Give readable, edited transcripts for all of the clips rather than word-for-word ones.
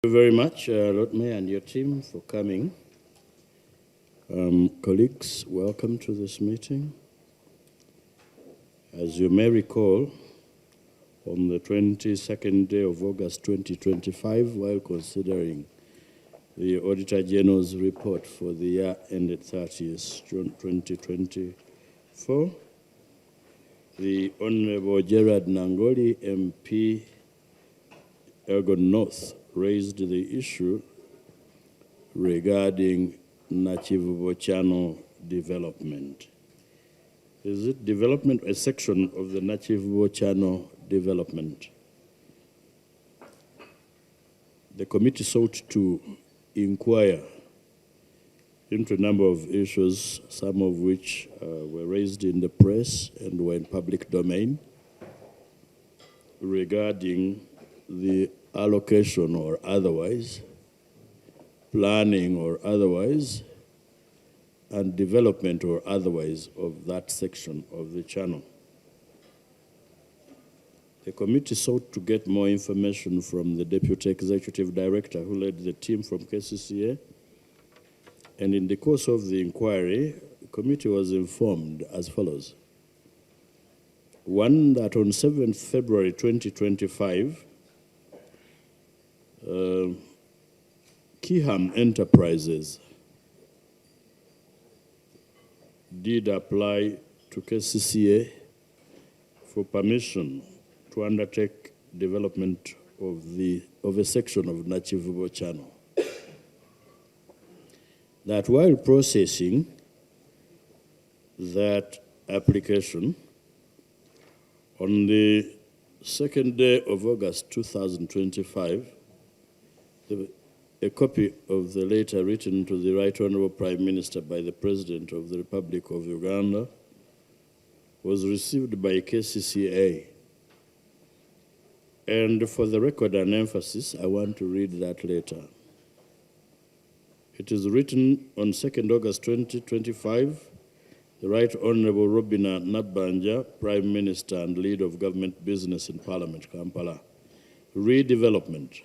Thank you very much, Lord Mayor and your team, for coming. Colleagues, welcome to this meeting. As you may recall, on the 22nd day of August 2025, while considering the Auditor General's report for the year ended 30th June 2024, the Honorable Gerard Nangoli, MP, Elgon North, raised the issue regarding NAKIVUBO channel development. Is it development, a section of the NAKIVUBO channel development? The committee sought to inquire into a number of issues, some of which were raised in the press and were in public domain, regarding the allocation or otherwise, planning or otherwise, and development or otherwise of that section of the channel. The committee sought to get more information from the Deputy Executive Director who led the team from KCCA, and in the course of the inquiry, the committee was informed as follows. One, that on 7th February 2025, Kiham Enterprises did apply to KCCA for permission to undertake development of a section of NAKIVUBO channel. That while processing that application, on the 2nd day of August 2025, a copy of the letter written to the Right Honorable Prime Minister by the President of the Republic of Uganda was received by KCCA. And for the record and emphasis, I want to read that letter. It is written on 2nd August 2025, the Right Honorable Robina Nabanja, Prime Minister and Lead of Government Business in Parliament, Kampala. Redevelopment,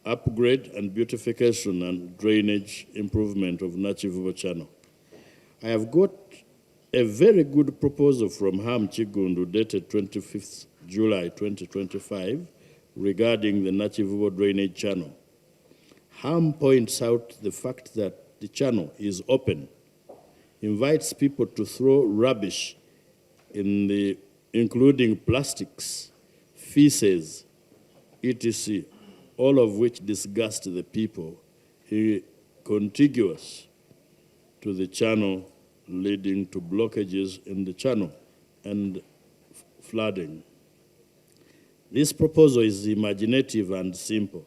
upgrade and beautification and drainage improvement of NAKIVUBO channel. I have got a very good proposal from Ham Chigundu dated 25th July 2025 regarding the NAKIVUBO drainage channel. Ham points out the fact that the channel is open, invites people to throw rubbish including plastics, feces, etc., all of which disgust the people contiguous to the channel, leading to blockages in the channel and flooding. This proposal is imaginative and simple.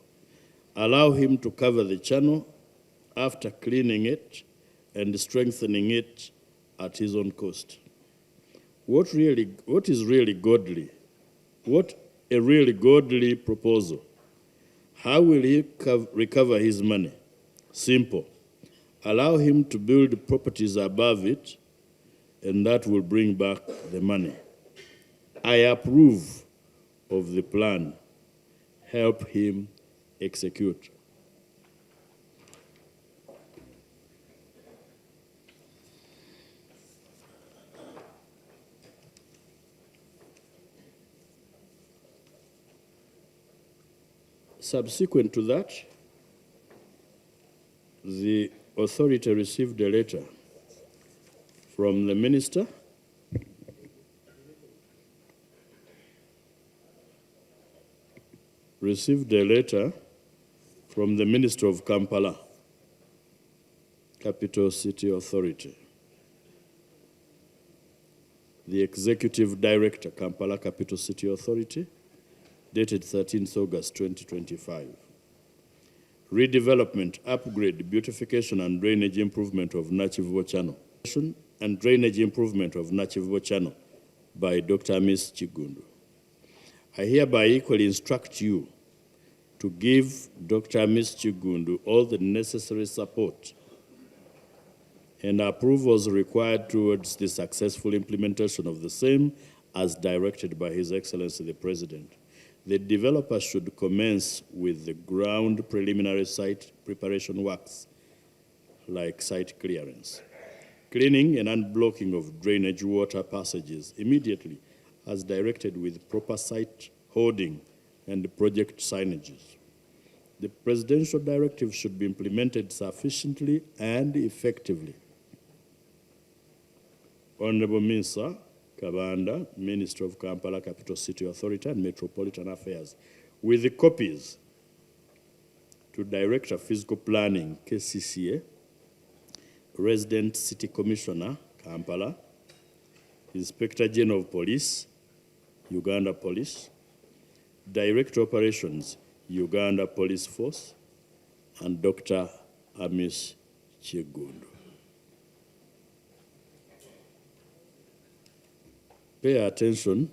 Allow him to cover the channel after cleaning it and strengthening it at his own cost. What is really godly? What a really godly proposal. How will he recover his money? Simple. Allow him to build properties above it, and that will bring back the money. I approve of the plan. Help him execute. Subsequent to that, the authority received a letter from the minister of Kampala, Capital City Authority. The Executive Director, Kampala Capital City Authority, dated 13th August 2025. Redevelopment, upgrade, beautification and drainage improvement of NAKIVUBO channel. And drainage improvement of NAKIVUBO channel by Dr. Miss Chigundu. I hereby equally instruct you to give Dr. Miss Chigundu all the necessary support and approvals required towards the successful implementation of the same as directed by His Excellency the President. the developer should commence with the ground preliminary site preparation works, like site clearance, cleaning and unblocking of drainage water passages immediately as directed with proper site holding and project signages. The presidential directive should be implemented sufficiently and effectively. Honorable Minister Kabanda, Minister of Kampala Capital City Authority and Metropolitan Affairs, with the copies to Director Physical Planning, KCCA, Resident City Commissioner, Kampala, Inspector General of Police, Uganda Police, Director Operations, Uganda Police Force, and Dr. Amis Chigundu. Pay attention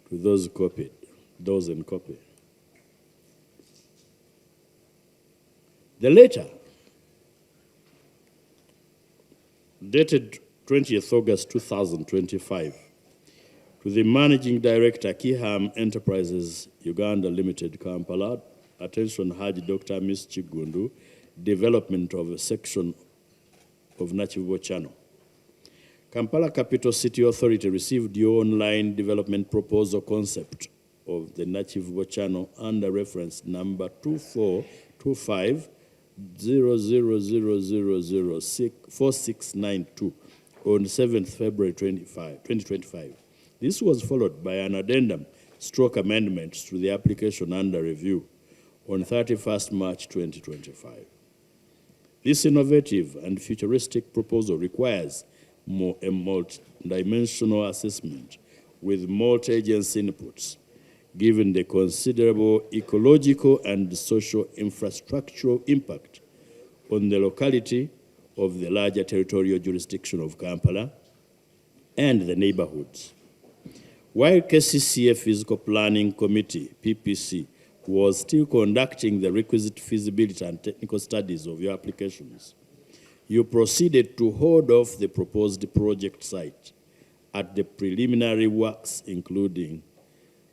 to those copied, those in copy. The letter, dated 20th August 2025, to the Managing Director, Kiham Enterprises Uganda Limited, Kampala, attention Haji Dr. Miss Chigundu, development of a section of NAKIVUBO channel. Kampala Capital City Authority received your online development proposal concept of the NAKIVUBO channel under reference number 242500004692 on 7th February 2025. This was followed by an addendum stroke amendments to the application under review on 31st March 2025. This innovative and futuristic proposal requires a multi-dimensional assessment with multi-agency inputs, given the considerable ecological and social infrastructural impact on the locality of the larger territorial jurisdiction of Kampala and the neighborhoods. While KCCA Physical Planning Committee, PPC, was still conducting the requisite feasibility and technical studies of your applications, you proceeded to hold off the proposed project site at the preliminary works, including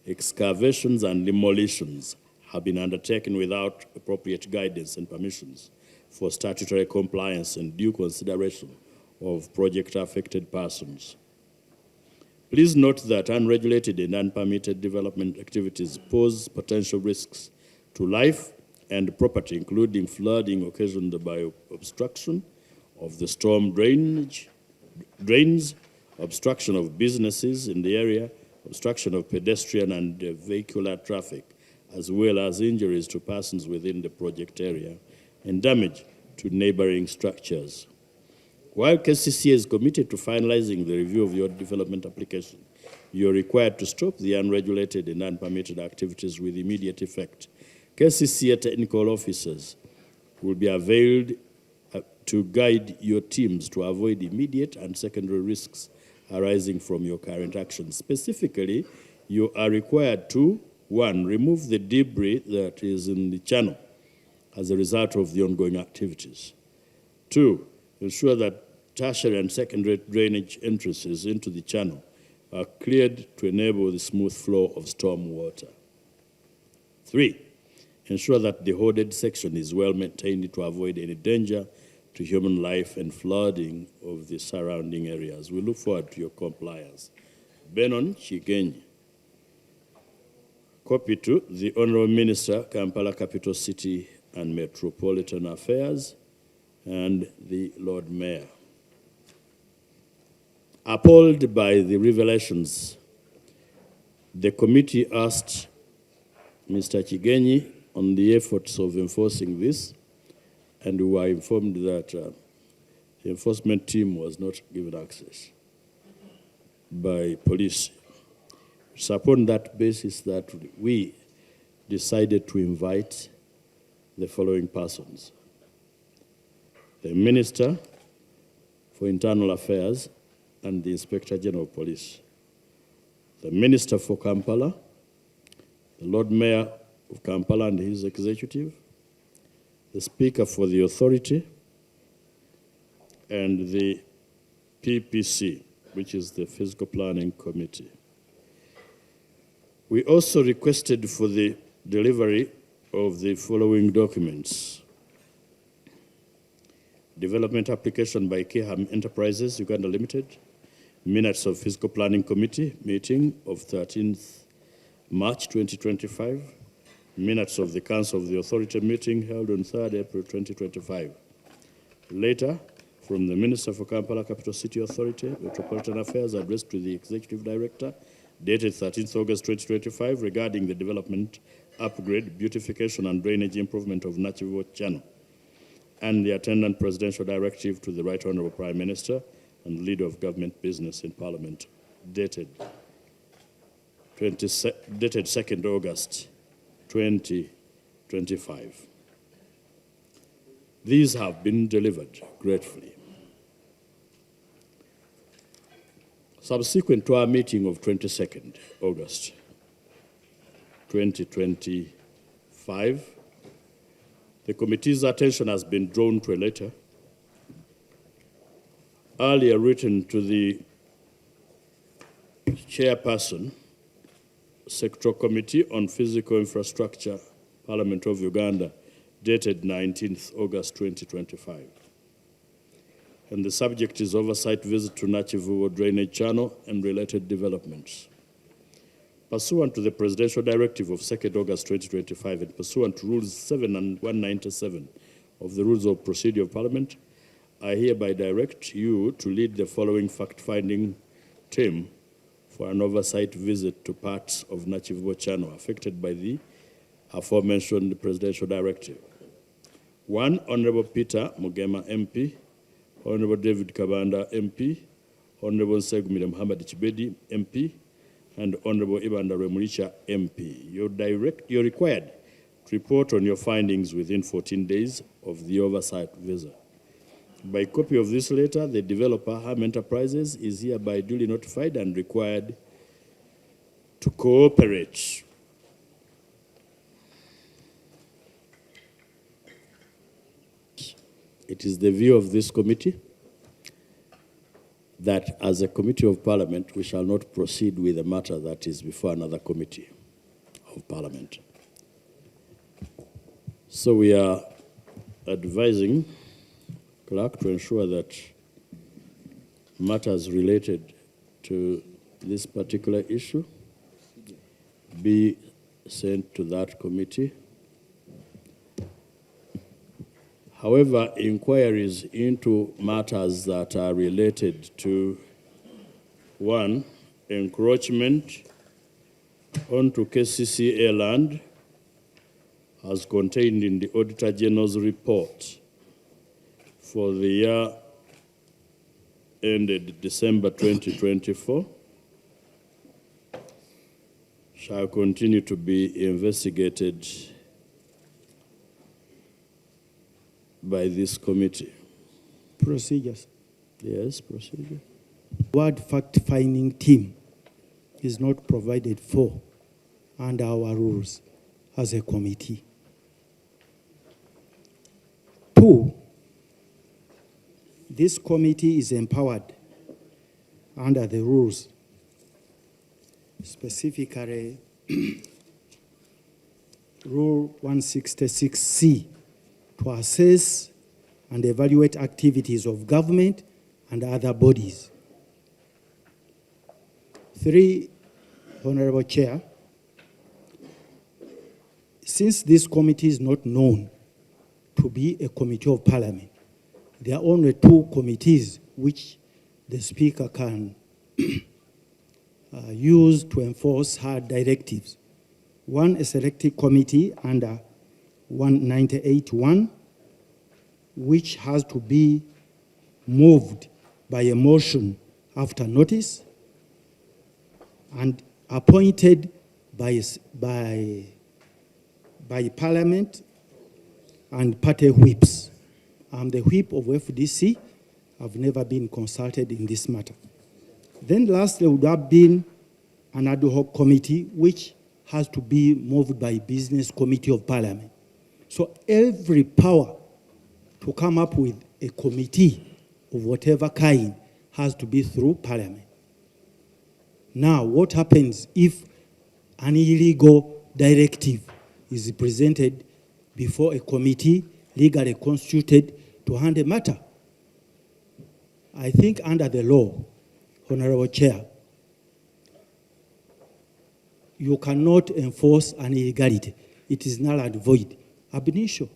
excavations and demolitions, have been undertaken without appropriate guidance and permissions for statutory compliance and due consideration of project-affected persons. Please note that unregulated and unpermitted development activities pose potential risks to life and property, including flooding occasioned by obstruction of the storm drains, obstruction of businesses in the area, obstruction of pedestrian and vehicular traffic, as well as injuries to persons within the project area and damage to neighboring structures. While KCCA is committed to finalizing the review of your development application, you are required to stop the unregulated and unpermitted activities with immediate effect. KCCA technical officers will be availed to guide your teams to avoid immediate and secondary risks arising from your current actions. Specifically, you are required to, 1, remove the debris that is in the channel as a result of the ongoing activities. 2, ensure that tertiary and secondary drainage entrances into the channel are cleared to enable the smooth flow of storm water. 3, ensure that the hoarded section is well maintained to avoid any danger to human life and flooding of the surrounding areas. We look forward to your compliance. Benon Chigenyi. Copy to the Honorable Minister, Kampala Capital City and Metropolitan Affairs, and the Lord Mayor. Appalled by the revelations, the committee asked Mr. Chigenyi on the efforts of enforcing this, and we were informed that the enforcement team was not given access by police. It's upon that basis that we decided to invite the following persons: the Minister for Internal Affairs and the Inspector General of Police, the Minister for Kampala, the Lord Mayor of Kampala and his executive, the Speaker for the authority, and the PPC, which is the Physical Planning Committee. We also requested for the delivery of the following documents: development application by Kiham Enterprises, Uganda Limited, minutes of Fiscal Planning Committee meeting of 13th March 2025, minutes of the Council of the Authority meeting held on 3rd April 2025. Later, from the Minister for Kampala Capital City Authority, Metropolitan Affairs, addressed to the Executive Director, dated 13th August 2025, regarding the development, upgrade, beautification, and drainage improvement of NAKIVUBO Channel, and the attendant presidential directive to the Right Honorable Prime Minister and Leader of Government Business in Parliament, dated 2nd August 2025. These have been delivered gratefully. Subsequent to our meeting of 22nd August 2025, the committee's attention has been drawn to a letter earlier written to the chairperson, Sectoral Committee on Physical Infrastructure, Parliament of Uganda, dated 19th August 2025. And the subject is oversight visit to NAKIVUBO drainage channel and related developments. Pursuant to the Presidential Directive of 2nd August 2025 and pursuant to Rules 7 and 197 of the Rules of Procedure of Parliament, I hereby direct you to lead the following fact-finding team for an oversight visit to parts of NAKIVUBO channel affected by the aforementioned Presidential Directive. 1, Honorable Peter Mugema MP, Honorable David Kabanda MP, Honorable Segumile Muhammad Chibedi MP, and Honorable Ibanda Remuricha MP. You're required to report on your findings within 14 days of the oversight visit. By copy of this letter, the developer, Ham Enterprises, is hereby duly notified and required to cooperate. It is the view of this committee that as a committee of Parliament, we shall not proceed with a matter that is before another committee of Parliament. So we are advising clerk to ensure that matters related to this particular issue be sent to that committee. However, inquiries into matters that are related to 1, encroachment onto KCCA land as contained in the Auditor General's report for the year ended December 2024 shall continue to be investigated by this committee. Procedures. Yes, procedure. Word fact-finding team is not provided for under our rules as a committee. 2, this committee is empowered under the rules, specifically Rule 166C, to assess and evaluate activities of government and other bodies. 3, Honorable Chair, since this committee is not known to be a committee of Parliament, there are only 2 committees which the Speaker can use to enforce her directives. 1, a selected committee under 198(1), which has to be moved by a motion after notice and appointed by Parliament and party whips. I'm the whip of FDC. I've never been consulted in this matter. Then lastly would have been an ad hoc committee, which has to be moved by Business Committee of Parliament. So every power to come up with a committee of whatever kind has to be through Parliament. Now, what happens if an illegal directive is presented before a committee legally constituted to handle the matter. I think under the law, Honorable Chair, you cannot enforce an illegality. It is null and void, ab initio.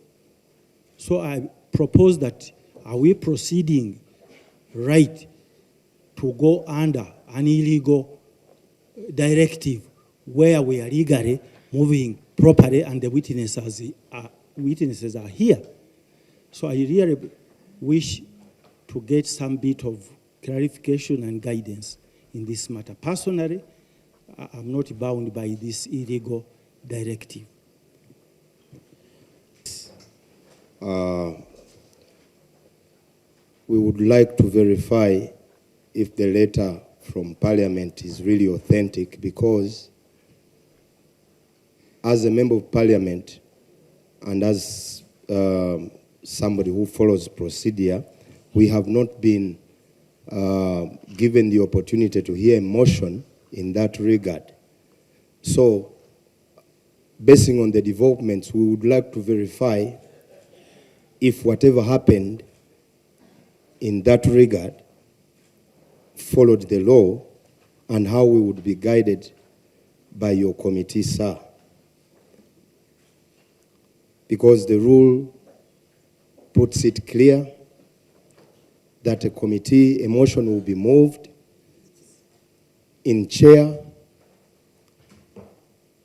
So I propose that, are we proceeding right to go under an illegal directive where we are legally moving properly and the witnesses are here? So I really wish to get some bit of clarification and guidance in this matter. Personally, I'm not bound by this illegal directive. We would like to verify if the letter from Parliament is really authentic, because as a member of Parliament and as somebody who follows procedure, we have not been given the opportunity to hear a motion in that regard. So, basing on the developments, we would like to verify if whatever happened in that regard followed the law, and how we would be guided by your committee, sir. Because the rule puts it clear that a committee, a motion will be moved in chair.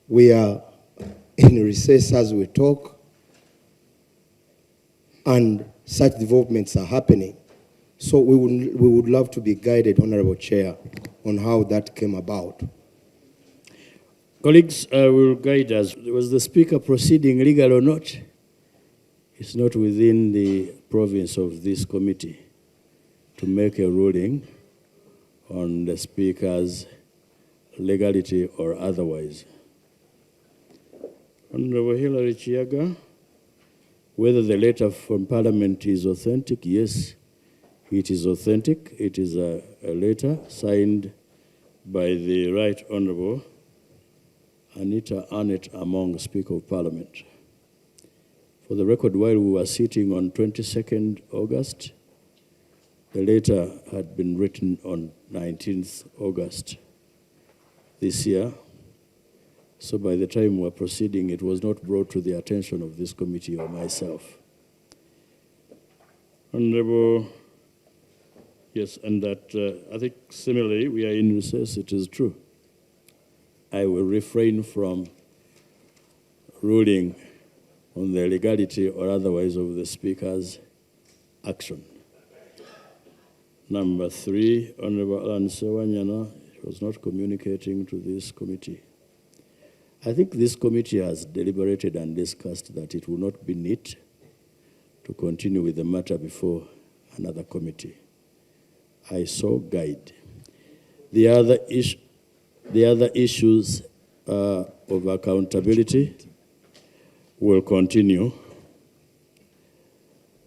We are in recess as we talk, and such developments are happening. So we would love to be guided, Honorable Chair, on how that came about. Colleagues, will guide us. Was the Speaker proceeding legal or not? It's not within the province of this committee to make a ruling on the Speaker's legality or otherwise. Honorable Hilary Chiaga, whether the letter from Parliament is authentic, yes, it is authentic. It is a letter signed by the Right Honorable Anita Arnett Among, Speaker of Parliament. For the record, while we were sitting on 22nd August, the letter had been written on 19th August this year. So by the time we were proceeding, it was not brought to the attention of this committee or myself. Honorable, yes, and that I think similarly, we are in recess, it is true. I will refrain from ruling on the legality or otherwise of the Speaker's action. Number 3, Honorable Alan Sewanyana was not communicating to this committee. I think this committee has deliberated and discussed that it will not be neat to continue with the matter before another committee. I so guide. The other issues of accountability will continue.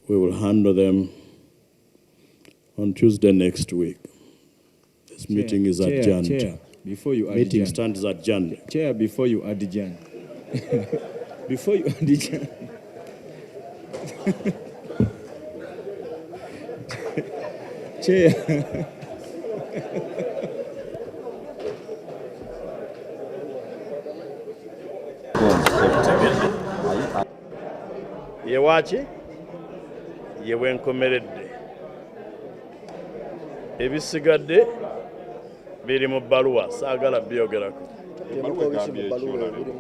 We will handle them on Tuesday next week. This meeting is adjourned. Chair, before you adjourn. Meeting stands adjourned. Chair, before you adjourn. Before you adjourn. Chair. Yewachi, yewenkomeredde. Ebisigadde biri mu bbaluwa, saagala byogerako.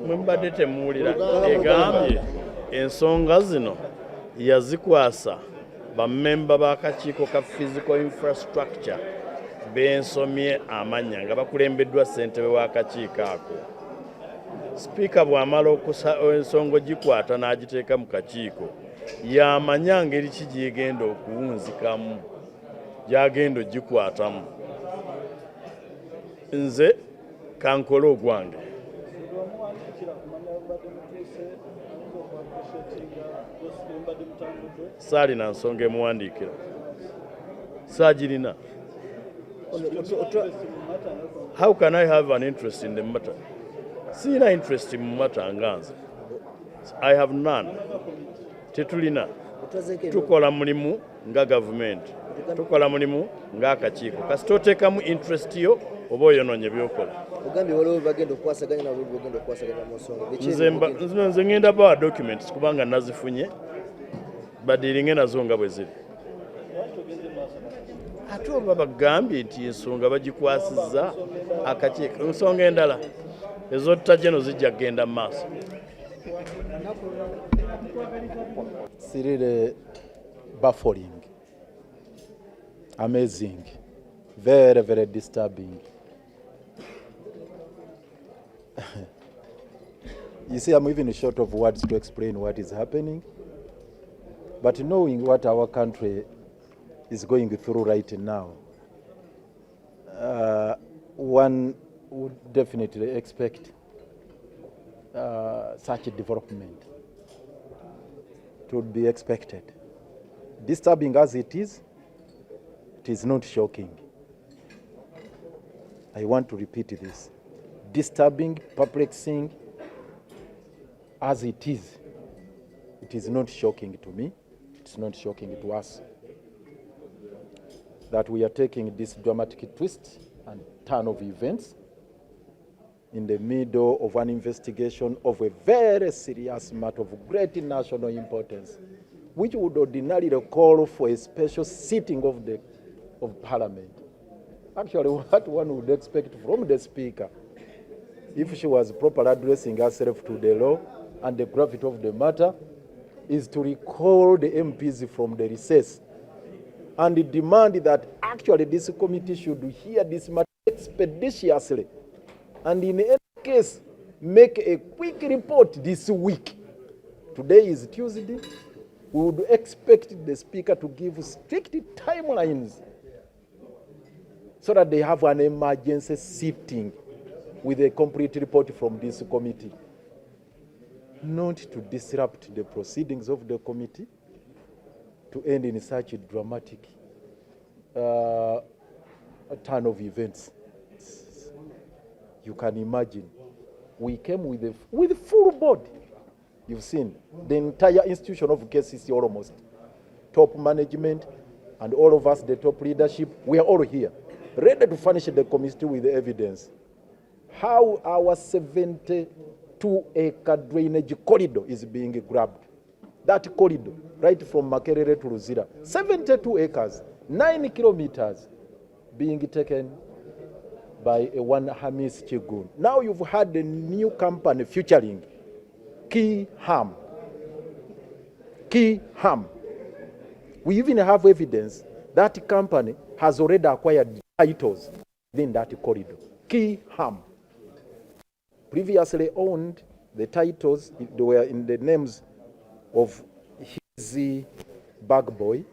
Mwe mbadde temuwulira egambye ensonga zino yazikwasa bammemba b'akakiiko ka physical infrastructure bensomye amanya nga bakulembeddwa ssentebe w'akakiiko ako. Sipiika bw'amala ensonga gikwata n'agiteeka mu kakiiko, yamanya ngeri ki gyegenda okuwunzikamu, gyagenda ogikwatamu. Nze kankole ogwange. Saalina nsonga emuwandiikira. Saagirina. How can I have an interest in the matter? Sina interest mu matanganza. I have none. Tetulina. Tukola mulimu nga government. Tukola mulimu nga akakiiko. Kasita oteekamu interest yo oba oyonoonye byokola. Nze ngenda bawa documents kubanga nazifunye badiringe nazo nga bwe ziri. Ate oba bagambye nti ensonga bagikwasizza akakiiko. Ensonga endala ezotajeno zijja kgenda mu maaso. It's really baffling, amazing, very, very disturbing. You see, I'm even short of words to explain what is happening. But knowing what our country is going through right now, one would definitely expect such a development to be expected. Disturbing as it is not shocking. I want to repeat this. Disturbing, perplexing as it is not shocking to me. It's not shocking to us that we are taking this dramatic twist and turn of events in the middle of an investigation of a very serious matter of great national importance, which would ordinarily call for a special sitting of Parliament. Actually, what one would expect from the Speaker, if she was properly addressing herself to the law and the gravity of the matter, is to recall the MPs from the recess and demand that actually this committee should hear this matter expeditiously and in any case make a quick report this week. Today is Tuesday. We would expect the Speaker to give strict timelines so that they have an emergency sitting with a complete report from this committee. Not to disrupt the proceedings of the committee, to end in such a dramatic turn of events. You can imagine, we came with full board. You've seen the entire institution of KCC almost, top management, and all of us, the top leadership, we are all here, ready to furnish the committee with the evidence. How our 72-acre drainage corridor is being grabbed. That corridor, right from Makerere to Luzira, 72 acres, 9 kilometers, being taken by a one Hamis Chigun. Now you've had a new company featuring Key Ham. We even have evidence that company has already acquired titles within that corridor. Key Ham previously owned the titles, they were in the names of his bag boy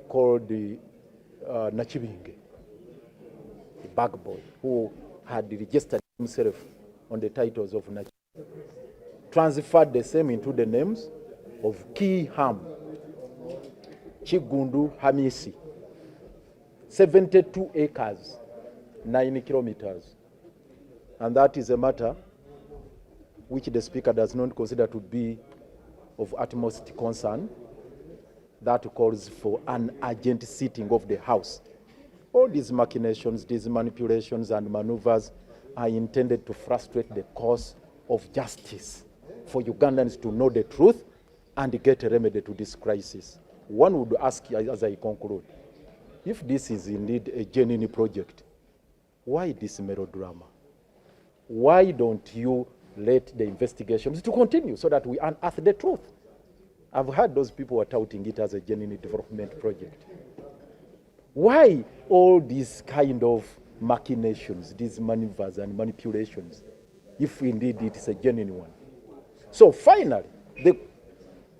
called Nachibinge, the bag boy who had registered himself on the titles of Nachibinge. Transferred the same into the names of Key Ham, Chigundu Hamisi, 72 acres, 9 kilometers. And that is a matter which the Speaker does not consider to be of utmost concern. That calls for an urgent sitting of the House. All these machinations, these manipulations and maneuvers are intended to frustrate the cause of justice, for Ugandans to know the truth and get a remedy to this crisis. One would ask, as I conclude, if this is indeed a genuine project, why this melodrama? Why don't you let the investigations to continue so that we unearth the truth? I've heard those people are touting it as a genuine development project. Why all these kind of machinations, these maneuvers and manipulations, if indeed it is a genuine one? So finally, the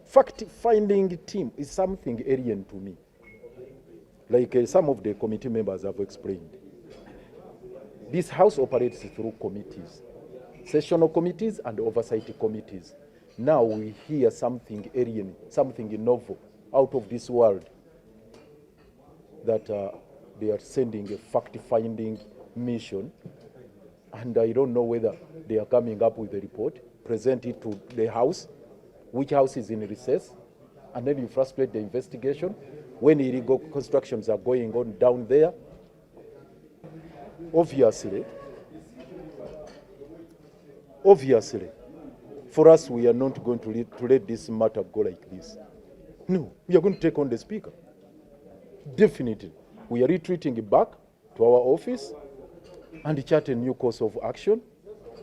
fact-finding team is something alien to me, like some of the committee members have explained. This House operates through committees, sessional committees and oversight committees. Now we hear something alien, something novel, out of this world, that they are sending a fact-finding mission and I don't know whether they are coming up with a report, present it to the House, which House is in recess, and then you frustrate the investigation when illegal constructions are going on down there. Obviously, for us, we are not going to let this matter go like this. No, we are going to take on the Speaker. Definitely. We are retreating back to our office and chart a new course of action,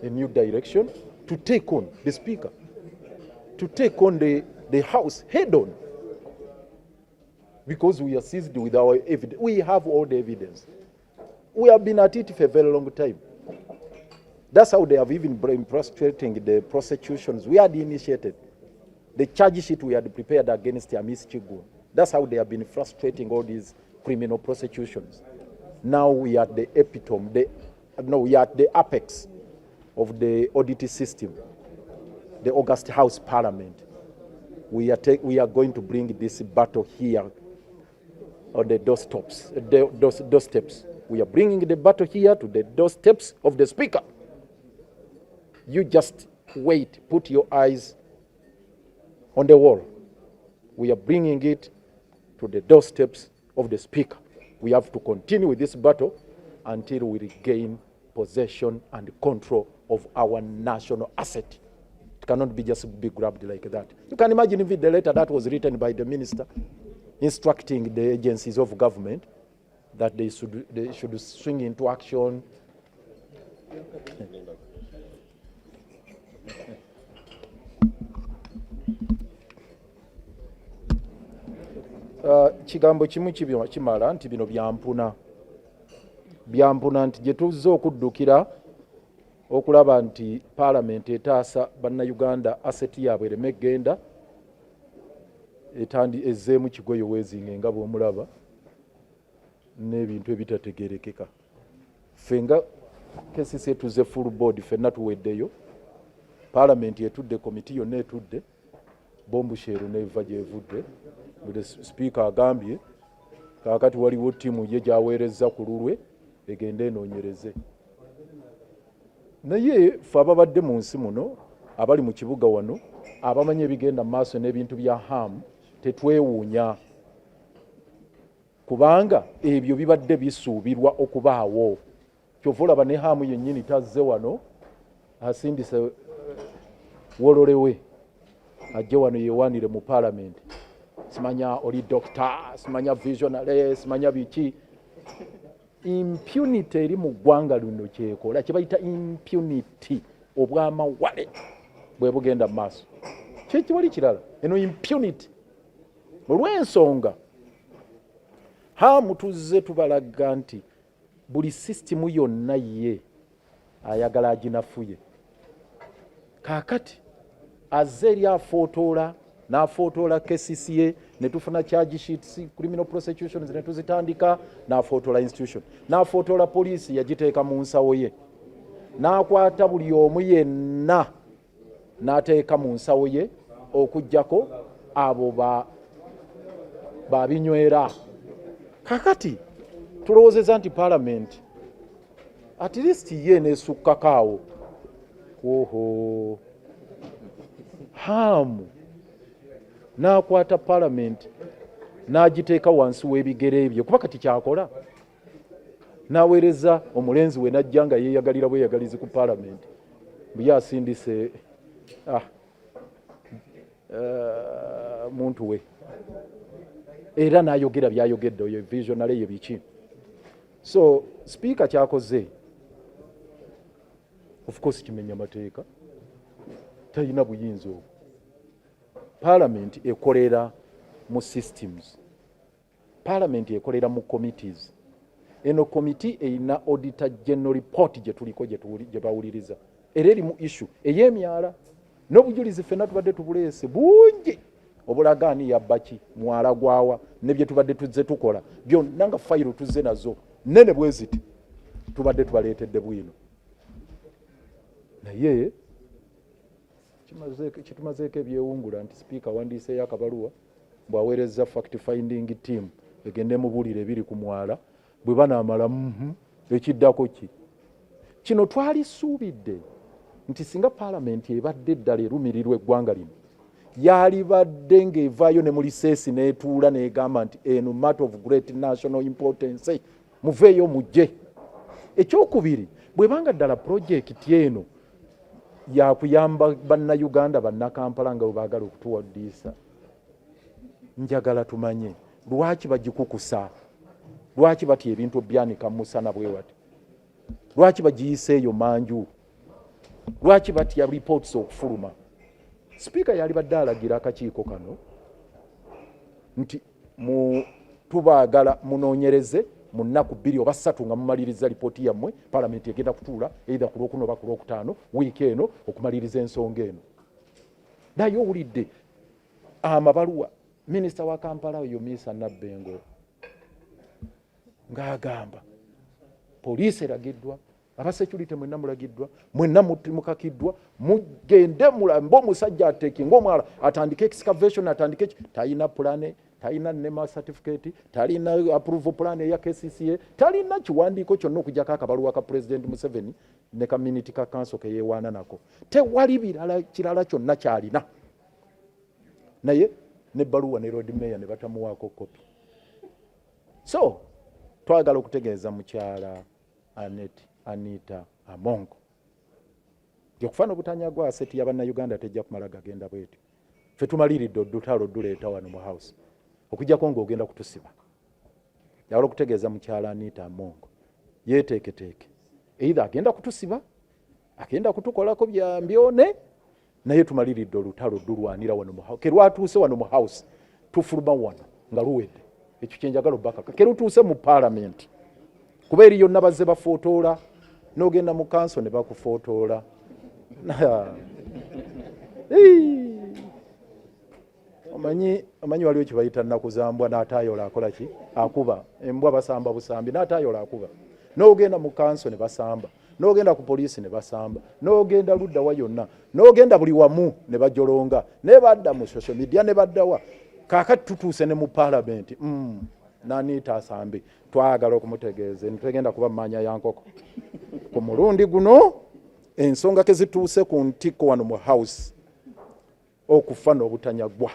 a new direction to take on the Speaker, to take on the House head on. Because we are seized with our evidence. We have all the evidence. We have been at it for a very long time. That's how they have even been frustrating the prosecutions we had initiated. The charge sheet we had prepared against Amis Chigu. That's how they have been frustrating all these criminal prosecutions. Now we are at the epitome, we are at the apex of the audit system, the August House Parliament. We are going to bring this battle here on the doorsteps. We are bringing the battle here to the doorsteps of the Speaker. You just wait, put your eyes on the wall. We are bringing it to the doorsteps of the Speaker. We have to continue with this battle until we regain possession and control of our national asset. It cannot be just be grabbed like that. You can imagine if the letter that was written by the minister instructing the agencies of government that they should swing into action. Kigambo kimu kimala nti bino byampuna nti gye tuzze okuddukira okulaba nti Parliament etaasa bannayuganda aseti yaabwe ereme egenda ezzeemu kigoyo weezinga nga bw'omulaba n'ebintu ebitategerekeka. Ffe nga KCCA tuzze full board, ffenna tuweddeyo. Parliament etudde, komiti yonna etudde, bombusheeru n'eva gyevudde. Buli Speaker agambye kaakati waliwo ttiimu ye gy'aweerezza ku lulwe egende enoonyereze. Naye ffe ababadde mu nsi muno, abali mu kibuga wano, abamanyi ebigenda maaso n'ebintu bya hamu, tetwewuunya. Kubanga ebyo bibadde bisuubirwa okubaawo. Kyova olaba ne hamu yennyini tazze wano, asindise wololewe ajje wano yeewaanire mu Parliament. Simanya oli doctor, simanya visionary, simanya biki. Impunity eri mu ggwanga luno kyekola kye bayita impunity, obwamawale bwe bugenda mu maaso. Kyekibali kirala eno impunity. Olw'ensonga hamu tuzze tubalaga nti buli sisitimu yonna ye ayagala aginafuye. Kaakati azze eri afootoola n'afootoola KCCA ne tufuna charge sheets, criminal prosecutions ne tuzitandika, n'afootoola institution, n'afootoola poliisi yagiteeka mu nsawo ye, n'akwata buli omu yenna n'ateeka mu nsawo ye okuggyako abo babinywera. Kakati tulowoozeza nti Parliament at least ye neesukkakaawo. Oho, hamu n'akwata Parliament n'agiteeka wansi w'ebigere bye, kuba kati kyakola. N'aweereza omulenzi we n'ajja nga yeeyagalira bweyagalizi ku Parliament. Bwe asindise muntu we. Era n'ayogera by'ayogedde, oyo visionary ye biki. So Speaker kyakoze, of course kimenya mateeka, talina buyinza obwo. Parliament ekolera mu systems. Parliament ekolera mu committees. Eno committee erina Auditor General report gye tuliko gye bawuliriza. Era eri mu issue ey'emyala. N'obujulizi ffenna tubadde tubuleese bungi. Obulagaani yabbaki, mwala gwawa, ne bye tubadde tuzze tukola. Byonna nga fayiro tuzze nazo. Nene bwe ziti tubadde tubaleetedde bwino. Naye kitumazeeko ebyewungula nti Speaker wandiiseeyo akabaluwa bw'aweerezza fact finding team egende mubuulire ebiri ku mwala, bwe banaamala ekiddako ki. kino twali suubidde nti singa paalamenti ebadde eddala erumirirwa eggwanga lino yalibadde ng'evaayo ne mu liseesi n'etuula n'egamba nti eno matter of great national importance muveeyo mujje. Ekyokubiri, bwebanga ddala pulojekiti eno yakuyamba bannayuganda bannakampala nga bwe baagala okutuwaddiisa, njagala tumanye lwaki bagikukusa, lwaki batya ebintu byanika musana bwe wati, lwaki bagiyiseeyo manju, lwaki batya reports okufuluma. Sipiika yalibadde alagira akakiiko kano nti tubaagala munoonyereze mu nnaku 2 oba 3 nga mumaliriza lipooti yammwe, paalamenti egenda kutuula either ku Lwokuna oba ku Lwokutaano wiiki eno okumaliriza ensonga eno. Naye owulidde amabaluwa minisita wa Kampala oyo Miisa Nabbengo ng'agamba poliisi eragiddwa, abasecurity mwenna mulagiddwa, mwenna mukakiddwa, mugende mulambe omusajja ateeki ng'omwala atandike excavation, atandike talina pulane, talina NEMA certificate, talina approval plan eya KCCA, talina kiwandiiko kyonna okujjako akabaluwa ka President Museveni ne community ka council ke yeewaana nako. Tewali kirala kyonna kyalina. Naye n'ebbaluwa ne road mayor ne batamuwaako kopi. So twagala okutegeeza mukyala Anita Amongo okufaana obutanyagwa aseti y'abannayuganda tejja kumala gagenda bwetyo. Ffe tumaliridde olutalo duleeta wano mu house okujjako ng'ogenda kutusiba. Yawala okutegeeza mukyala Anita Amongo yeeteeketeeke, either agenda kutusiba, agenda kutukolako bya mbyone, naye tumaliridde olutalo dulwanira wano mu house. Ke lwatuuse wano mu house tufuluma wano nga luwedde. Ekyo kye njagala obbakaka. Ke lutuuse mu paalamenti kuba eriyo nabazze bafootoola n'ogenda mu kanso ne bakufootoola. Omanyi waliwo kye bayita nnakuzambwa n'ataayola akola ki? Akuba. Embwa basamba busambi n'ataayola akuba. N'ogenda mu kanso ne basamba, n'ogenda ku poliisi ne basamba, n'ogenda luddawa yonna, n'ogenda buli wamu ne bajolonga, ne badda mu social media ne baddawa. Kaakati tutuuse ne mu paalamenti. N'Anita asambe. Twagala okumutegeeza tegenda kuba mmanya ya nkoko. Ku mulundi guno ensonga ke zituuse ku ntikko wano mu house okufa n'obutanyagwa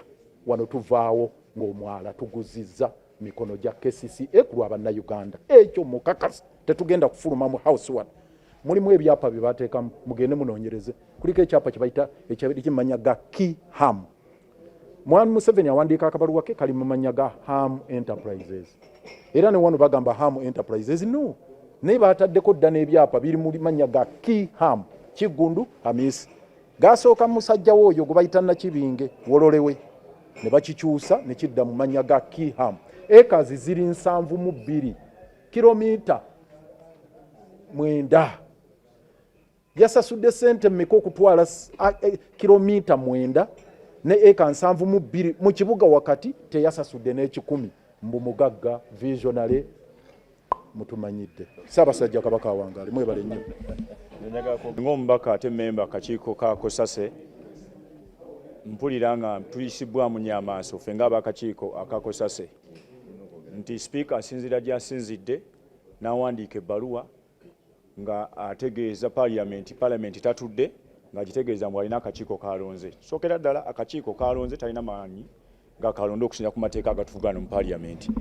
wano tuvaawo ng'omwala tuguzizza mikono gya KCCA ku lw'abannayuganda. Ekyo mukakasa tetugenda kufuluma mu house wano. Mulimu ebyapa bye bateekamu mugende munoonyereze. Kuliko ekyapa kye bayita ekimanya ga Kiham. Mwami Museveni awandiika akabaluwa ke kali mu mannya ga Ham Enterprises. Era ne wano bagamba Ham Enterprises no. Naye baataddeko dda n'ebyapa biri mu mannya ga Kiham, Kiggundu Hamisi. Gasooka musajja w'oyo gwe bayita Nakibinge Wololewe. Ne bakikyusa ne kidda mu mannya ga Kiham. Ekazi ziri 72 kilomita 9. Yasasudde ssente mmeka okutwala kilomita 9 ne eka 72 mu kibuga wakati teyasasudde n'ekikumi mbu mugagga visionary mutumanyidde. Ssaabasajja Kabaka wangaali mwebale nnyo. Ng'omubaka ate memba akakiiko ka COSASE mpulira nga tuyisibwamu nnyo amaaso ffe ng'abakakiiko aka COSASE nti sipiika asinzira gy'asinzidde n'awandiika ebbaluwa nga ategeeza paalamenti tatudde ng'agitegeeza mbu alina akakiiko kalonze. Sookera ddala akakiiko kalonze talina maanyi g'akalonda okusinziira ku mateeka agatuvuga mu paalamenti.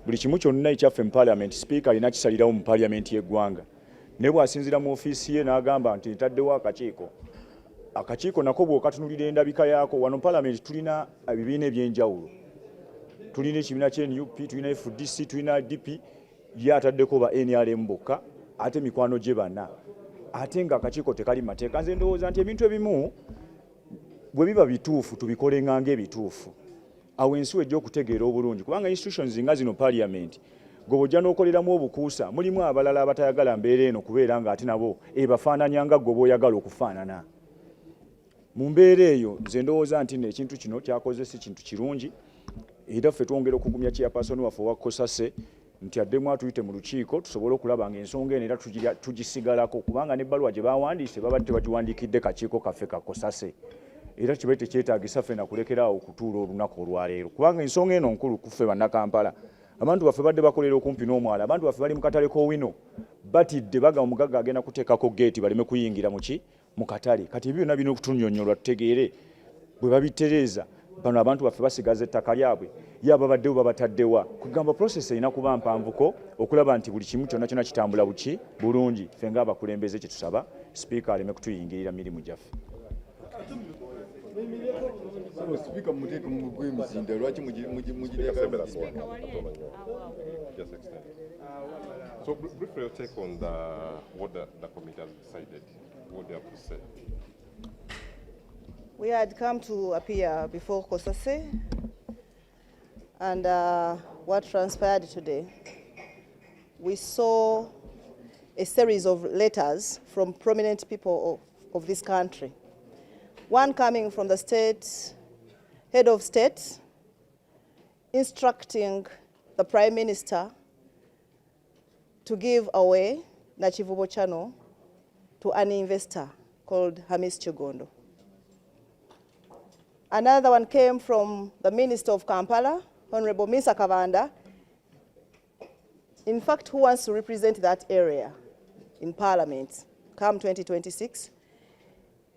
Buli kimu kyonna ekyaffe mu paalamenti sipiika alina kisalirawo mu paalamenti y'eggwanga. Ne bw'asinzira mu ofiisi ye n'agamba nti ntaddewo akakiiko. Akakiiko nako bw'okatunulira endabika yaako wano paalamenti tulina ebibiina eby'enjawulo. Tulina ekibiina ky'NUP, tulina FDC, tulina DP, ye ataddeko ba NRM bokka ate mikwano gye bana. Ate nga akakiiko tekali mateeka. Nze ndowooza nti ebintu ebimu bwe biba bituufu tubikolenga ng'ebituufu. Awo ensi wejja okutegeera obulungi kubanga institutions nga zino paalamenti gobojja n'okoleramu obukuusa mulimu abalala abatayagala mbeera eno kubeera nga ate nabo ebafaananya nga gwe b'oyagala okufaanana. Mu mbeera eyo nze ndowooza nti ekintu kino kyakoze si kintu kirungi era ffe twongera okugumya chairperson waffe wa COSASE nti addemu atuyite mu lukiiko tusobole okulaba ng'ensonga eno era tugisigalako kubanga n'ebbaluwa gye bawandiise babadde tebagiwandiikidde kakiiko kaffe ka COSASE era kibe tekyetaagisa ffe na kulekeraawo okutuula olunaku olwaleero kubanga ensonga eno nkulu ku ffe bannakampala abantu baffe badde bakolera okumpi n'omwala abantu baffe bali mu katale k'owino batidde baga omugagga agenda kuteekako geeti baleme kuyingira mu katale kati ebyo byonna birina okutunnyonnyolwa tutegeere bwe babitereeza bano abantu baffe basigaza ettaka lyabwe yaba baddewo babataddewa kugamba process erina kuba mpanvuko okulaba nti buli kimu kyonna kyonna kitambula bulungi ffe ng'abakulembeze kye tusaba sipiika aleme kutuyingirira mirimu gyaffe. Speaker muteke mugwe muzinda lwaki mugireka. So briefly your take on what the committee has decided, what they have to say. We had come to appear before COSASE, and what transpired today, we saw a series of letters from prominent people of this country. One coming from the head of state, instructing the Prime Minister to give away NAKIVUBO channel to an investor called Hamis Chigondo. Another one came from the Minister of Kampala, Honorable Misa Kavanda, in fact, who wants to represent that area in Parliament come 2026,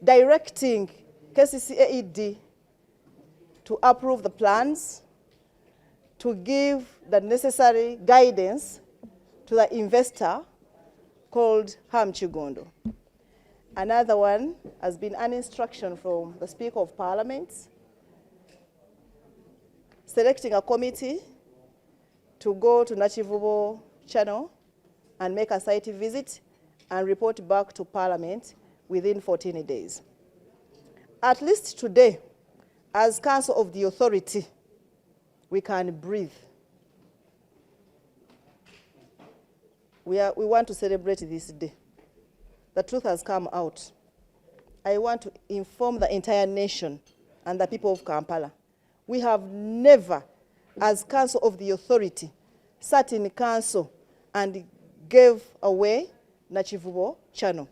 directing KCCAED to approve the plans, to give the necessary guidance to the investor called Ham Chigondo. Another one has been an instruction from the Speaker of Parliament, selecting a committee to go to NAKIVUBO channel and make a site visit and report back to Parliament within 14 days. At least today, as Council of the Authority, we can breathe. We want to celebrate this day. The truth has come out. I want to inform the entire nation and the people of Kampala. We have never, as Council of the Authority, sat in council and gave away NAKIVUBO channel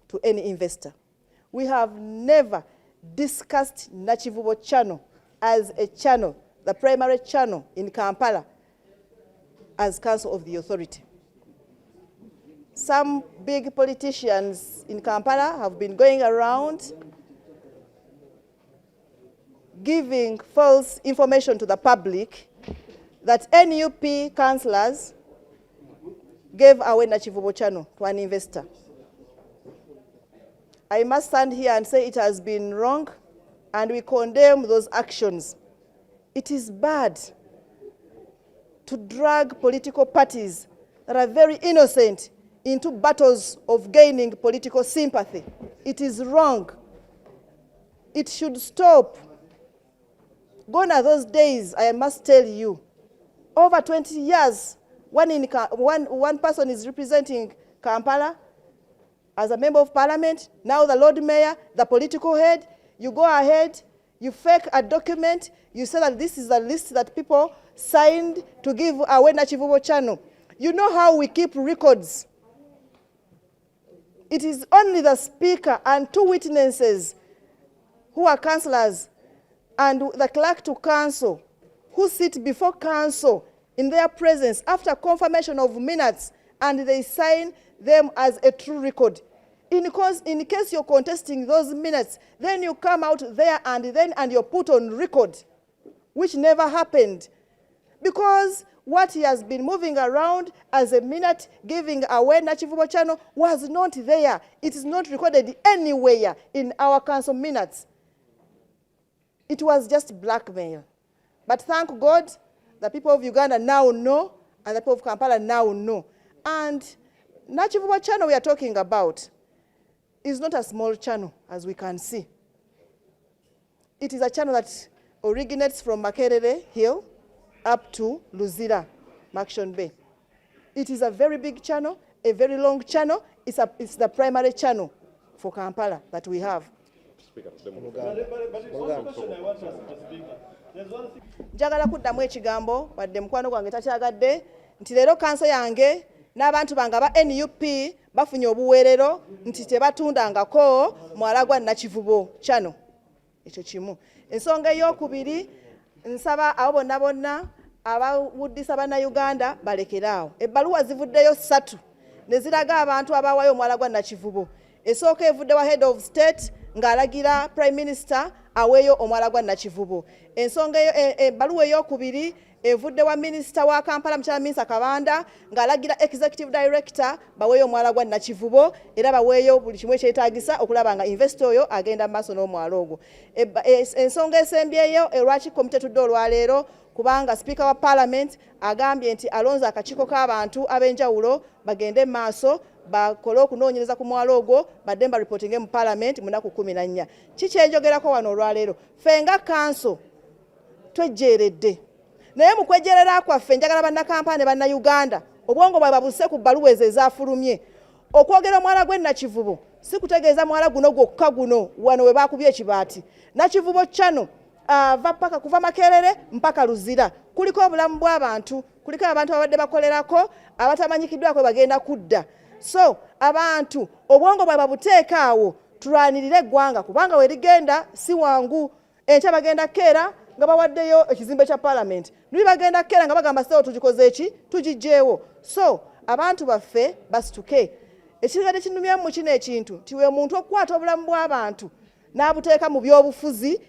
to any investor. We have never discussed NAKIVUBO channel as a channel, the primary channel in Kampala, as Council of the Authority. Some big politicians in Kampala have been going around giving false information to the public that NUP councillors gave away NAKIVUBO channel to an investor. I must stand here and say it has been wrong, and we condemn those actions. It is bad to drag political parties that are very innocent into battles of gaining political sympathy. It is wrong. It should stop. Gone are those days, I must tell you. Over 20 years, one person is representing Kampala as a member of parliament, now the Lord Mayor, the political head. You go ahead, you fake a document, you say that this is the list that people signed to give away NAKIVUBO channel. You know how we keep records. It is only the speaker and 2 witnesses who are councillors and the clerk to council who sit before council in their presence after confirmation of minutes, and they sign them as a true record. In case you're contesting those minutes, then you come out there and you're put on record, which never happened. Because what he has been moving around as a minute giving away NAKIVUBO channel was not there. It is not recorded anywhere in our council minutes. It was just blackmail. But thank God, the people of Uganda now know, and the people of Kampala now know. And NAKIVUBO channel we are talking about is not a small channel, as we can see. It is a channel that originates from Makerere Hill up to Luzira, Makshon Bay. It is a very big channel, a very long channel. It's the primary channel for Kampala that we have. Njagala kuddamu ekigambo wadde mukwano gwange takyagadde nti leero kanso yange n'abantu bange aba NUP bafunye obuweerero nti tebatundangako mwala gwa NAKIVUBO channel. Ekyo kimu. Ensonga ey'okubiri nsaba abo bonna abawuddisa bannayuganda balekeraawo. Ebbaluwa zivuddeyo 3 ne ziraga abantu abaawayo omwala gwa Nakivubo. Esooka evudde wa head of state ng'alagira prime minister aweeyo omwala gwa Nakivubo. Ensonga ebbaluwa ey'okubiri evudde wa minister wa Kampala mukyala Minsa Kabanda ng'alagira executive director baweeyo omwala gwa Nakivubo era baweeyo buli kimu ekyetaagisa okulaba nga investor oyo agenda maaso n'omwala ogwo. Ensonga esembyeyo lwaki komite tudde olwaleero kubanga speaker wa parliament agambye nti alonze akakiiko k'abantu ab'enjawulo bagende maaso bakole okunoonyereza ku mwalo ogwo badde reporting mu parliament mu nnaku 14. Kiki enjogerako wano olwaleero? Ffe nga kanso twejjeeredde naye mu kwejerera kwaffe njagala bannakampala ne bannayuganda obwongo bwe babuse ku bbaluwa ezo ezaafulumye. Okwogera omwala gwe Nakivubo si kutegeeza mwala guno gwokka guno wano we baakubye ekibaati. Nakivubo channel kuva Makerere mpaka Luzira kuliko obulamu bw'abantu, kuliko abantu abadde bakolerako abatamanyikiddwako bagenda kudda. So abantu obwongo bwe babuteeka awo tulwanirire eggwanga kubanga we ligenda si wangu. Enkya bagenda keera nga bawaddeyo ekizimbe kya parliament, nuli bagenda keera nga bagamba seewo tugikoze eki tugijjeewo. So abantu baffe basituke. Ekigadde kinumya mu kino ekintu tiwe muntu okukwata obulamu bw'abantu n'abuteeka mu byobufuzi